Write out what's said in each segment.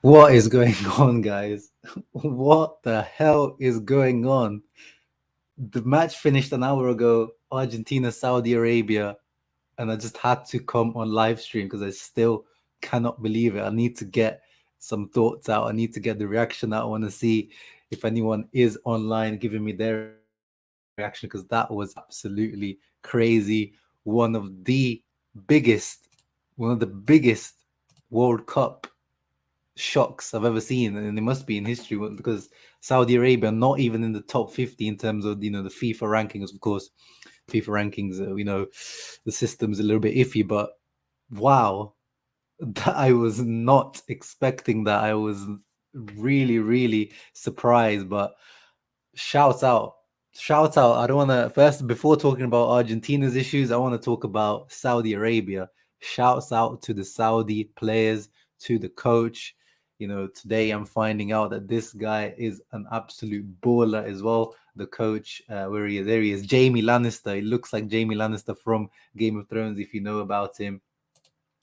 What is going on, guys? What the hell is going on? The match finished an hour ago, Argentina, Saudi Arabia, and I just had to come on live stream because I still cannot believe it. I need to get some thoughts out. I need to get the reaction out. I want to see if anyone is online giving me their reaction because that was absolutely crazy. Biggest, one of the biggest World Cup shocks I've ever seen, and it must be in history because Saudi Arabia not even in the top 50 in terms of the FIFA rankings. Of course, FIFA rankings, the system's a little bit iffy, but wow, that I was not expecting that. I was really, really surprised, but shouts out. Shout out. I don't want to, first, before talking about Argentina's issues, I want to talk about Saudi Arabia. Shouts out to the Saudi players, to the coach. Today I'm finding out that this guy is an absolute baller as well. The coach, where he is, there he is, Jamie Lannister. He looks like Jamie Lannister from Game of Thrones, if you know about him.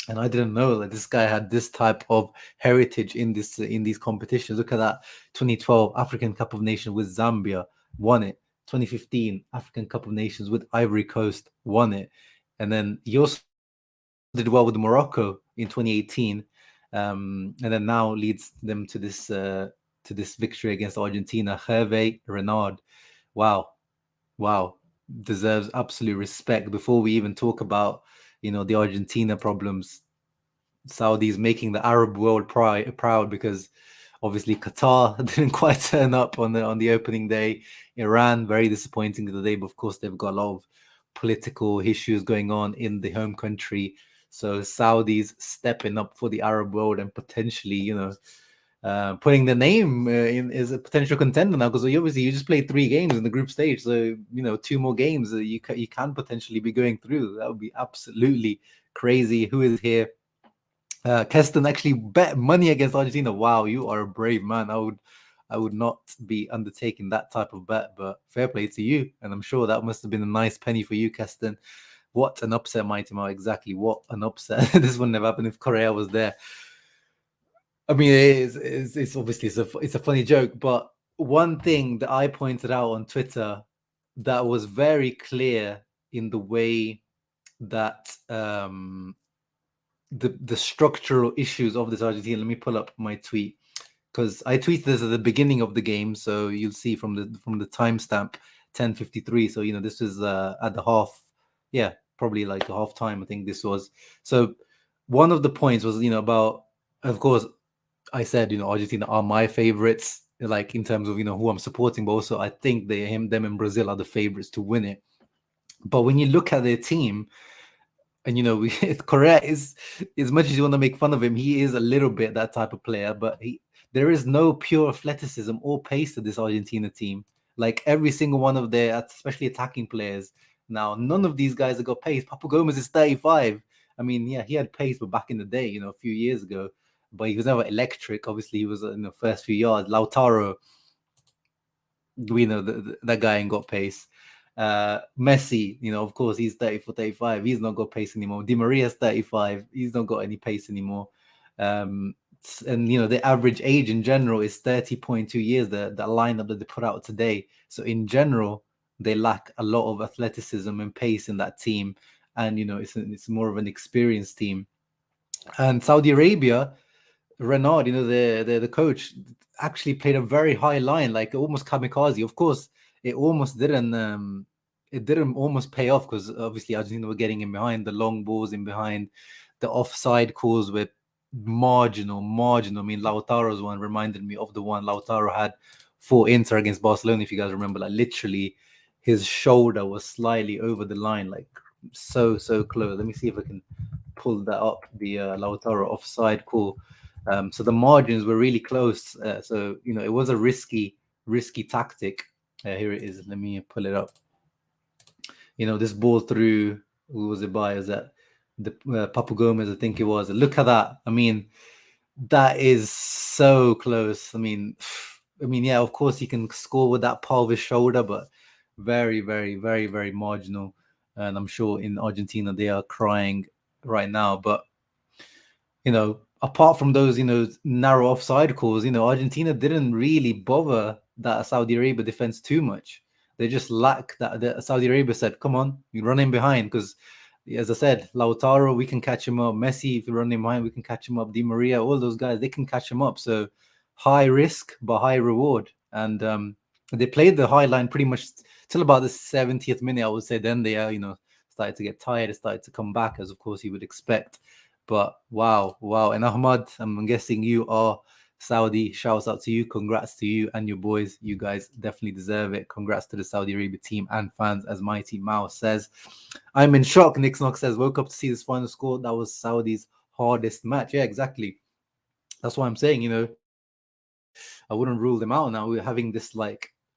And I didn't know that this guy had this type of heritage in these competitions. Look at that: 2012 African Cup of Nations with Zambia, won it. 2015 African Cup of Nations with Ivory Coast, won it. And then he also did well with Morocco in 2018, and then now leads them to this victory against Argentina. Hervé Renard, wow, wow, deserves absolute respect. Before we even talk about the Argentina problems, Saudis making the Arab world proud because obviously Qatar didn't quite turn up on the opening day. Iran very disappointing today, but of course they've got a lot of political issues going on in the home country. So Saudis stepping up for the Arab world and potentially, putting the name in as a potential contender now because obviously you just played 3 games in the group stage, so 2 more games you can potentially be going through. That would be absolutely crazy. Who is here? Keston actually bet money against Argentina. Wow, you are a brave man. I would not be undertaking that type of bet, but fair play to you. And I'm sure that must have been a nice penny for you, Keston. What an upset, Mighty Mo. Exactly. What an upset. This wouldn't have happened if Correa was there. I mean, it's obviously it's a funny joke, but one thing that I pointed out on Twitter that was very clear in the way that the structural issues of this Argentina. Let me pull up my tweet because I tweeted this at the beginning of the game, so you'll see from the timestamp 10:53. So this was at the half, yeah, probably like the half time. I think this was. So one of the points was about, of course, I said Argentina are my favorites, like in terms of who I'm supporting, but also I think them and Brazil are the favorites to win it. But when you look at their team, and Correa is, as much as you want to make fun of him, he is a little bit that type of player. But there is no pure athleticism or pace to this Argentina team. Like every single one of their, especially attacking players. Now, none of these guys have got pace. Papu Gomez is 35. I mean, yeah, he had pace, but back in the day, a few years ago. But he was never electric. Obviously, he was in the first few yards. Lautaro, we know that guy ain't got pace. Messi, of course, he's 34, 35. He's not got pace anymore. Di Maria's 35. He's not got any pace anymore. And the average age in general is 30.2 years. The lineup that they put out today. So in general, they lack a lot of athleticism and pace in that team. And it's more of an experienced team. And Saudi Arabia, Renard, the coach, actually played a very high line, like almost kamikaze. Of course, it almost didn't. It didn't almost pay off because obviously Argentina were getting in behind, the long balls in behind, the offside calls were marginal. I mean, Lautaro's one reminded me of the one Lautaro had for Inter against Barcelona. If you guys remember, like literally, his shoulder was slightly over the line, like so close. Let me see if I can pull that up. The Lautaro offside call. So the margins were really close. So it was a risky tactic. Here it is. Let me pull it up. This ball through. Who was it by? Is that the Papu Gomez? I think it was. Look at that. I mean, that is so close. I mean, yeah. Of course, he can score with that power of his shoulder, but very, very, very, very marginal. And I'm sure in Argentina they are crying right now. But apart from those, narrow offside calls, Argentina didn't really bother that Saudi Arabia defense too much. They just lack that. Saudi Arabia said, "Come on, you run in behind," because, as I said, Lautaro, we can catch him up. Messi, if you run in behind, we can catch him up. Di Maria, all those guys, they can catch him up. So high risk but high reward, and they played the high line pretty much till about the 70th minute, I would say. Then they, started to get tired. It started to come back, as of course you would expect. But wow. And Ahmad, I'm guessing you are Saudi. Shouts out to you. Congrats to you and your boys. You guys definitely deserve it. Congrats to the Saudi Arabia team and fans, as Mighty Mao says. I'm in shock. Nick Snock says, woke up to see this final score. That was Saudi's hardest match. Yeah, exactly. That's why I'm saying, I wouldn't rule them out now. We're having this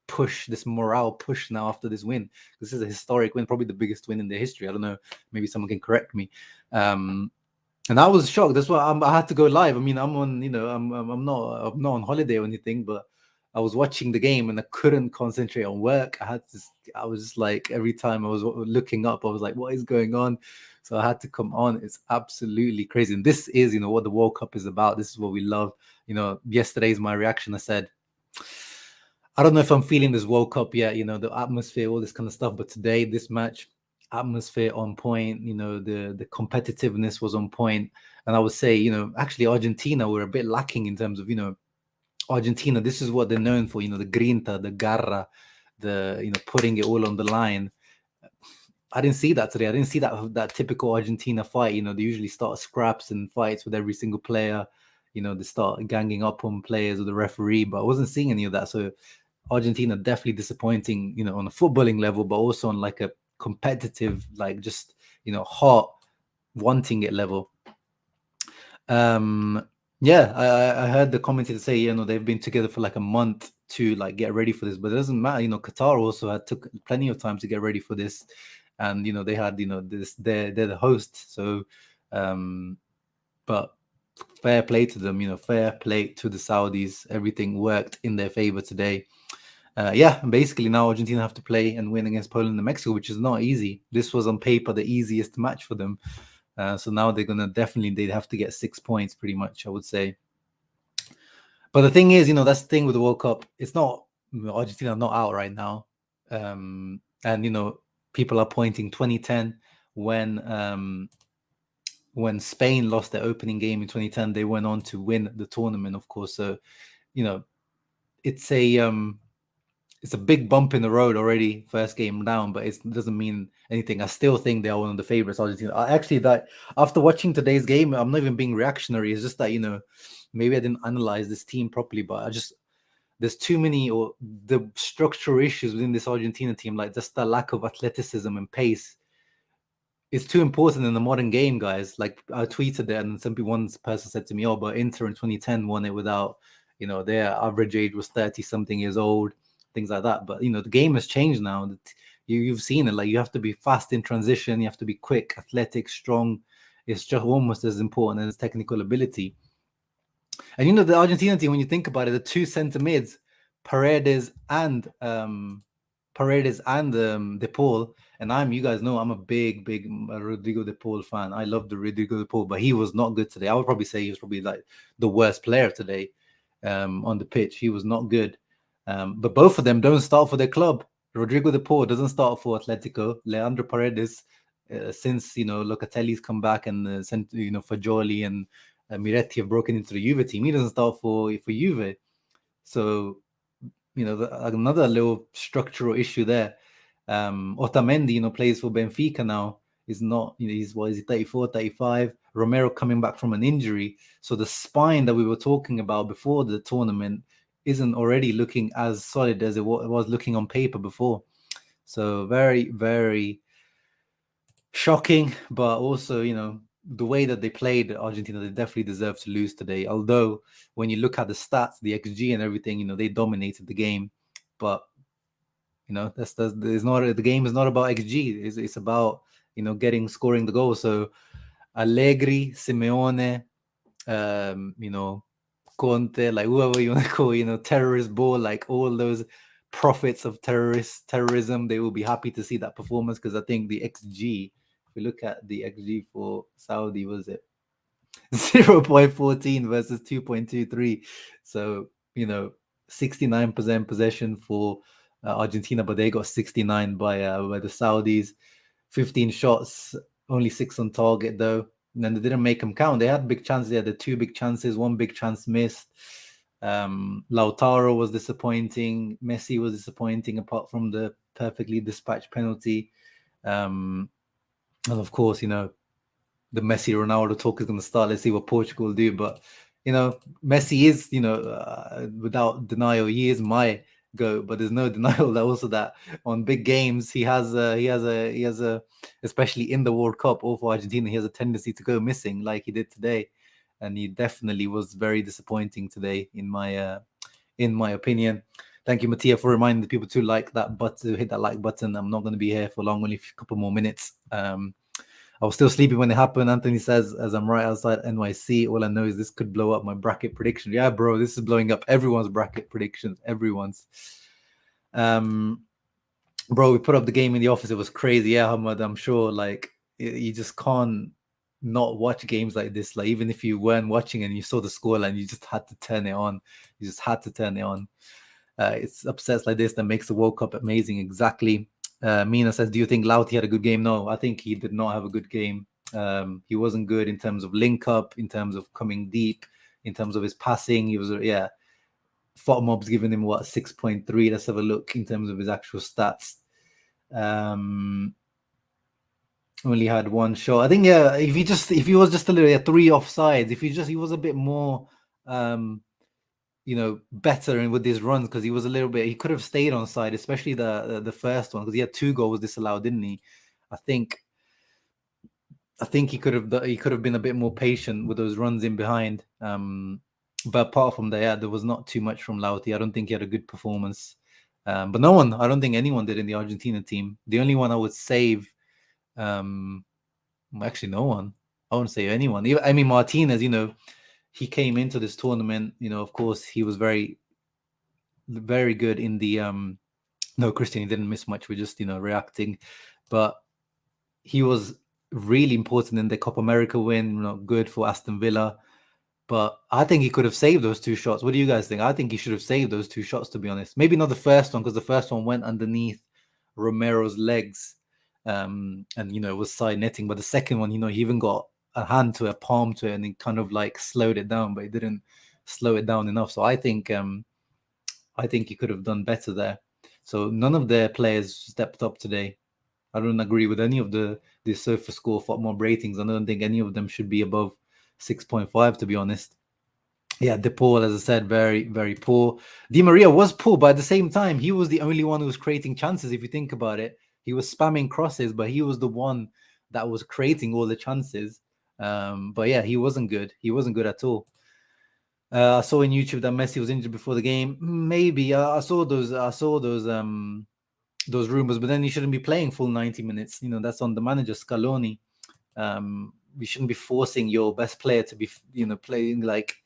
push, this morale push now after this win. This is a historic win, probably the biggest win in their history. I don't know. Maybe someone can correct me. And I was shocked. That's why I had to go live. I mean, I'm on, I'm not on holiday or anything, but I was watching the game and I couldn't concentrate on work. I was just like, every time I was looking up, I was like, what is going on? So I had to come on. It's absolutely crazy. And this is, what the World Cup is about. This is what we love. Yesterday's my reaction. I said, I don't know if I'm feeling this World Cup yet, the atmosphere, all this kind of stuff. But today, this match, atmosphere on point, the competitiveness was on point. And I would say, actually Argentina were a bit lacking in terms of, Argentina, this is what they're known for, the grinta, the garra, the, putting it all on the line. I didn't see that today. I didn't see that typical Argentina fight. They usually start scraps and fights with every single player. They start ganging up on players or the referee, but I wasn't seeing any of that. So Argentina definitely disappointing, on a footballing level, but also on like a competitive, like just, heart wanting it level. Yeah, I heard the commentator say, they've been together for like a month to like get ready for this, but it doesn't matter. Qatar also took plenty of time to get ready for this, and they had this they're the host, so but fair play to them, fair play to the Saudis. Everything worked in their favor today. Yeah, basically now Argentina have to play and win against Poland and Mexico, which is not easy. This was on paper the easiest match for them. So now they'd have to get 6 points pretty much, I would say. But the thing is, that's the thing with the World Cup. It's not, Argentina not out right now. And, people are pointing 2010 when Spain lost their opening game in 2010, they went on to win the tournament, of course. So, it's a big bump in the road already, first game down, but it doesn't mean anything. I still think they are one of the favorites, Argentina. That after watching today's game, I'm not even being reactionary. It's just that, maybe I didn't analyze this team properly, but there's too many, or the structural issues within this Argentina team, like just the lack of athleticism and pace. It's too important in the modern game, guys. Like I tweeted that, and one person said to me, "Oh, but Inter in 2010 won it without, their average age was 30 something years old, things like that." But the game has changed now. You've seen it. Like you have to be fast in transition. You have to be quick, athletic, strong. It's just almost as important as technical ability. And the Argentina team, when you think about it, the two center mids, Paredes and De Paul. And you guys know, I'm a big Rodrigo De Paul fan. I love the Rodrigo De Paul, but he was not good today. I would probably say he was probably like the worst player today on the pitch. He was not good. But both of them don't start for their club. Rodrigo De Paul doesn't start for Atletico. Leandro Paredes, since Locatelli's come back and Fagioli and Miretti have broken into the Juve team, he doesn't start for Juve. So another little structural issue there. Otamendi, plays for Benfica now. Is not, he's 34, 35. Romero coming back from an injury. So the spine that we were talking about before the tournament isn't already looking as solid as it was looking on paper before. So very, very shocking, but also, the way that they played Argentina, they definitely deserve to lose today. Although when you look at the stats, the XG and everything, they dominated the game. But the game is not about XG. It's about scoring the goal. So Allegri, Simeone, Conte, like whoever you want to call, terrorist ball, like all those prophets of terrorism, they will be happy to see that performance, because I think the XG, if we look at the XG for Saudi, was it 0.14 versus 2.23. So, 69% possession for Argentina, but they got 69 by the Saudis. 15 shots, only 6 on target though. And then they didn't make them count. They had big chances. They had the 2 big chances, 1 big chance missed. Lautaro was disappointing. Messi was disappointing, apart from the perfectly dispatched penalty. And of course, the Messi Ronaldo talk is going to start. Let's see what Portugal do. But Messi is, without denial, he is my GOAT. But there's no denial that also that on big games he has a especially in the World Cup or for Argentina, he has a tendency to go missing like he did today, and he definitely was very disappointing today in my opinion. Thank you, Mattia, for reminding the people to like that button, hit that like button. I'm not going to be here for long, only a couple more minutes. I was still sleeping when it happened. Anthony says, as I'm right outside NYC, all I know is this could blow up my bracket prediction. Yeah, bro, this is blowing up everyone's bracket predictions. Everyone's. Bro, we put up the game in the office. It was crazy. Yeah, Ahmad, I'm sure, like, you just can't not watch games like this. Like, even if you weren't watching and you saw the scoreline, you just had to turn it on. You just had to turn it on. It's upsets like this that makes the World Cup amazing. Exactly. Mina says, do you think Lauti had a good game? No, I think he did not have a good game. He wasn't good in terms of link up, in terms of coming deep, in terms of his passing. He was, Fotmob's giving him 6.3. Let's have a look in terms of his actual stats. Only had 1 shot. I think, if he was just a little 3 offsides, if he was a bit more better and with his runs, because he could have stayed on side, especially the first one, because he had 2 goals disallowed, didn't he? I think he could have been a bit more patient with those runs in behind. But apart from that, there was not too much from Lauti. I don't think he had a good performance. But I don't think anyone did in the Argentina team. The only one I would save, actually no one. I wouldn't say anyone. I mean, Martinez, he came into this tournament, of course, he was very, very good in the no, Christian, he didn't miss much. We're just, reacting. But he was really important in the Copa America win, good for Aston Villa. But I think he could have saved those 2 shots. What do you guys think? I think he should have saved those 2 shots, to be honest. Maybe not the first one, because the first one went underneath Romero's legs, and it was side netting. But the second one, he even got a hand to a palm to it, and he kind of like slowed it down, but he didn't slow it down enough. So I think he could have done better there. So none of their players stepped up today. I don't agree with any of the Sofa Score FOTMOB ratings. I don't think any of them should be above 6.5, to be honest. Yeah, De Paul, as I said, very, very poor. Di Maria was poor, but at the same time, he was the only one who was creating chances. If you think about it, he was spamming crosses, but he was the one that was creating all the chances. But yeah, he wasn't good. He wasn't good at all. I saw in YouTube that Messi was injured before the game. Maybe I saw those rumors, but then he shouldn't be playing full 90 minutes. That's on the manager, Scaloni. We shouldn't be forcing your best player to be, playing like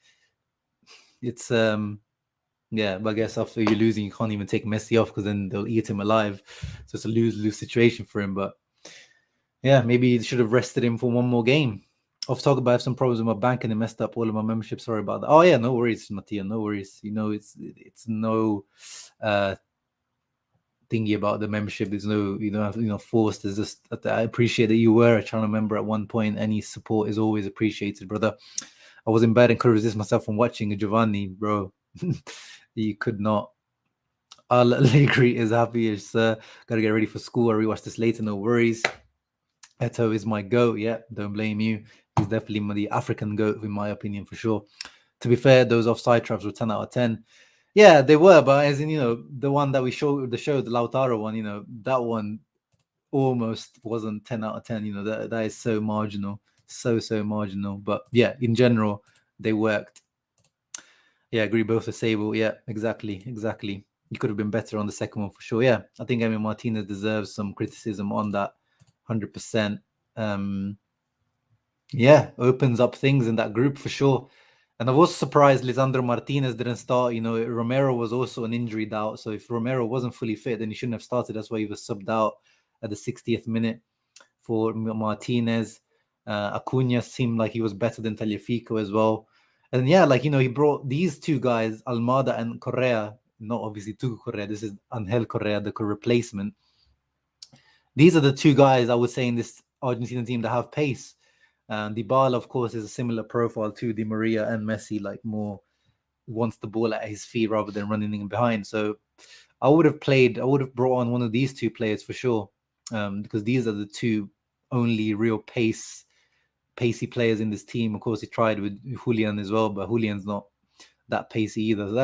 it's. But I guess after you're losing, you can't even take Messi off, because then they'll eat him alive. So it's a lose-lose situation for him. But yeah, maybe you should have rested him for 1 more game. Off talk about, I have some problems with my bank and it messed up all of my membership. Sorry about that. Oh yeah, no worries, Mattia. No worries. It's no thingy about the membership. There's no, you don't have, forced. There's just, I appreciate that you were a channel member at one point. Any support is always appreciated, brother. I was in bed and couldn't resist myself from watching Giovanni, bro. You could not. Allegri is happy as gotta get ready for school. I rewatch this later, no worries. Eto is my GOAT. Yeah, don't blame you. He's definitely the African GOAT, in my opinion, for sure. To be fair, those offside traps were 10 out of 10. Yeah, they were, but as in, the one that we showed, the Lautaro one, that one almost wasn't 10 out of 10. That is so marginal. So marginal. But yeah, in general, they worked. Yeah, I agree, both are Sable. Yeah, exactly. You could have been better on the second one for sure. Yeah, I think Emi Martinez deserves some criticism on that. 100%. Yeah, opens up things in that group for sure. And I was surprised Lisandro Martinez didn't start. Romero was also an injury doubt. So if Romero wasn't fully fit, then he shouldn't have started. That's why he was subbed out at the 60th minute for Martinez. Acuna seemed like he was better than Tagliafico as well. And yeah, like, he brought these two guys, Almada and Correa, not obviously Tuco Correa, this is Angel Correa, the replacement. These are the two guys I would say in this Argentina team that have pace. Dybala, of course, is a similar profile to Di Maria and Messi, like more wants the ball at his feet rather than running in behind. So I would have brought on one of these two players for sure, because these are the two only real pacey players in this team. Of course, he tried with Julian as well, but Julian's not that pacey either. So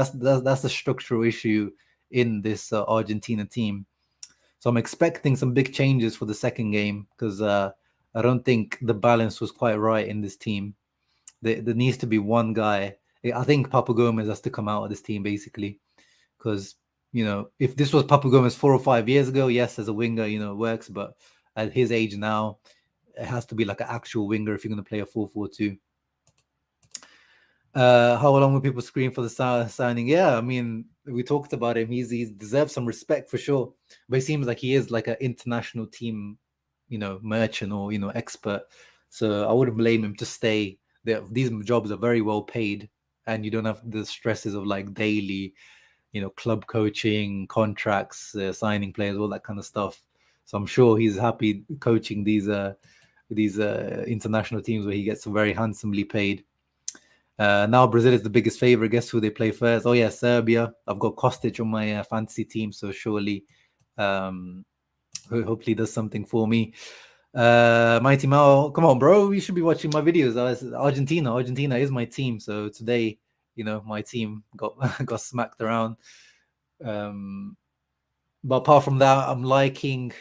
that's the structural issue in this Argentina team. So I'm expecting some big changes for the second game because I don't think the balance was quite right in this team. There needs to be one guy. I think Papu Gomez has to come out of this team basically, because if this was Papu Gomez 4 or 5 years ago, yes, as a winger, it works. But at his age now, it has to be like an actual winger if you're going to play a 4-4-2. How long will people scream for the signing? Yeah, I mean, we talked about him. He's deserves some respect for sure. But it seems like he is like an international team, merchant or expert. So I wouldn't blame him to stay. These jobs are very well paid, and you don't have the stresses of like daily, club coaching, contracts, signing players, all that kind of stuff. So I'm sure he's happy coaching these international teams where he gets very handsomely paid. Now Brazil is the biggest favorite. Guess who they play first? Oh yeah, Serbia. I've got Kostic on my fantasy team, so surely, hopefully, does something for me. Mighty Mao, come on, bro! You should be watching my videos. Argentina is my team. So today, my team got got smacked around. But apart from that, I'm liking.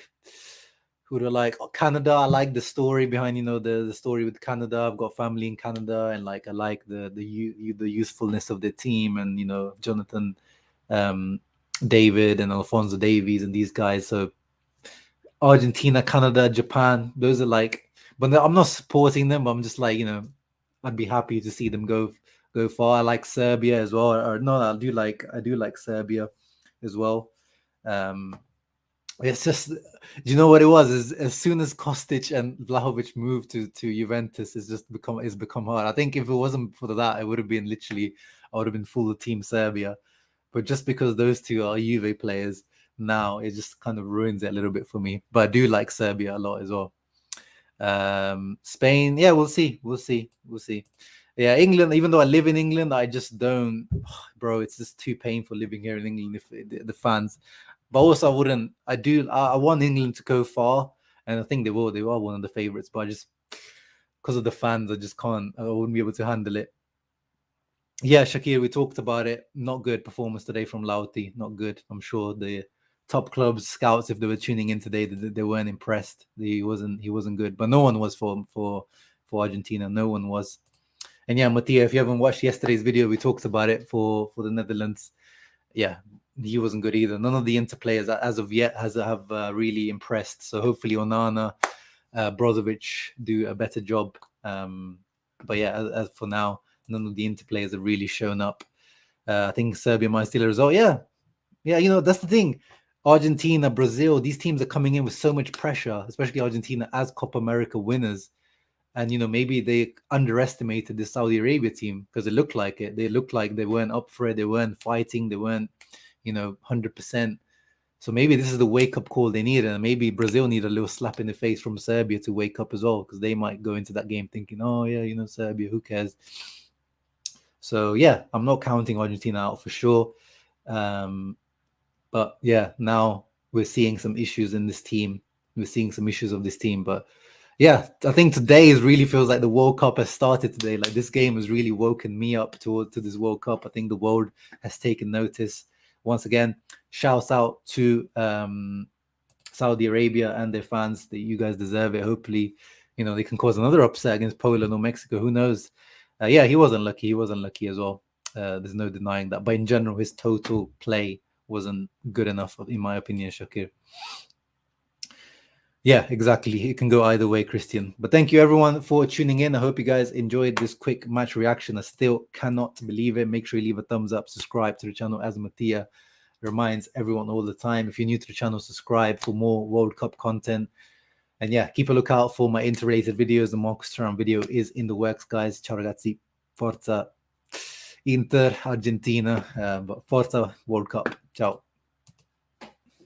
Who do I like? Canada. I like the story behind, the story with Canada. I've got family in Canada, and like I like the usefulness of the team, and Jonathan, David, and Alfonso Davies, and these guys. So Argentina, Canada, Japan. Those are like, but I'm not supporting them. But I'm just like, I'd be happy to see them go far. I like Serbia as well. Or no, I do like Serbia as well. It's just, do you know what it was? Is as soon as Kostic and Vlahovic moved to Juventus, it's become hard. I think if it wasn't for that, it would have been literally, I would have been full of Team Serbia. But just because those two are Juve players now, it just kind of ruins it a little bit for me. But I do like Serbia a lot as well. Spain, yeah, we'll see. Yeah, England, even though I live in England, I just don't, bro, it's just too painful living here in England if the fans. But also, I want England to go far, and I think they will. They are one of the favorites, but I just, because of the fans, I wouldn't be able to handle it. Yeah, Shakir, we talked about it. Not good performance today from Lauti. Not good. I'm sure the top clubs, scouts, if they were tuning in today, they weren't impressed. He wasn't good. But no one was for Argentina. No one was. And yeah, Mattia, if you haven't watched yesterday's video, we talked about it for the Netherlands. Yeah, he wasn't good either. None of the Inter players as of yet have really impressed. So hopefully Onana, Brozovic do a better job. But yeah, as for now, none of the Inter players have really shown up. I think Serbia might steal a result. Yeah, that's the thing. Argentina, Brazil, these teams are coming in with so much pressure, especially Argentina as Copa America winners. And maybe they underestimated the Saudi Arabia team because it looked like it. They looked like they weren't up for it. They weren't fighting. They weren't, 100%. So maybe this is the wake-up call they need, and maybe Brazil need a little slap in the face from Serbia to wake up as well, because they might go into that game thinking, oh yeah, Serbia, who cares? So yeah, I'm not counting Argentina out for sure. But yeah, now we're seeing some issues in this team. We're seeing some issues of this team, but yeah, I think today really feels like the World Cup has started today. Like this game has really woken me up to this World Cup. I think the world has taken notice. Once again, shouts out to Saudi Arabia and their fans. That you guys deserve it. Hopefully, they can cause another upset against Poland or Mexico. Who knows? Yeah, he wasn't lucky. He wasn't lucky as well. There's no denying that. But in general, his total play wasn't good enough, in my opinion, Shakir. Yeah, exactly. It can go either way, Christian. But thank you, everyone, for tuning in. I hope you guys enjoyed this quick match reaction. I still cannot believe it. Make sure you leave a thumbs up, subscribe to the channel, as Mattia reminds everyone all the time. If you're new to the channel, subscribe for more World Cup content. And yeah, keep a lookout for my interrelated videos. The Marcus Thuram video is in the works, guys. Ciao ragazzi. Forza Inter, Argentina, but Forza World Cup. Ciao.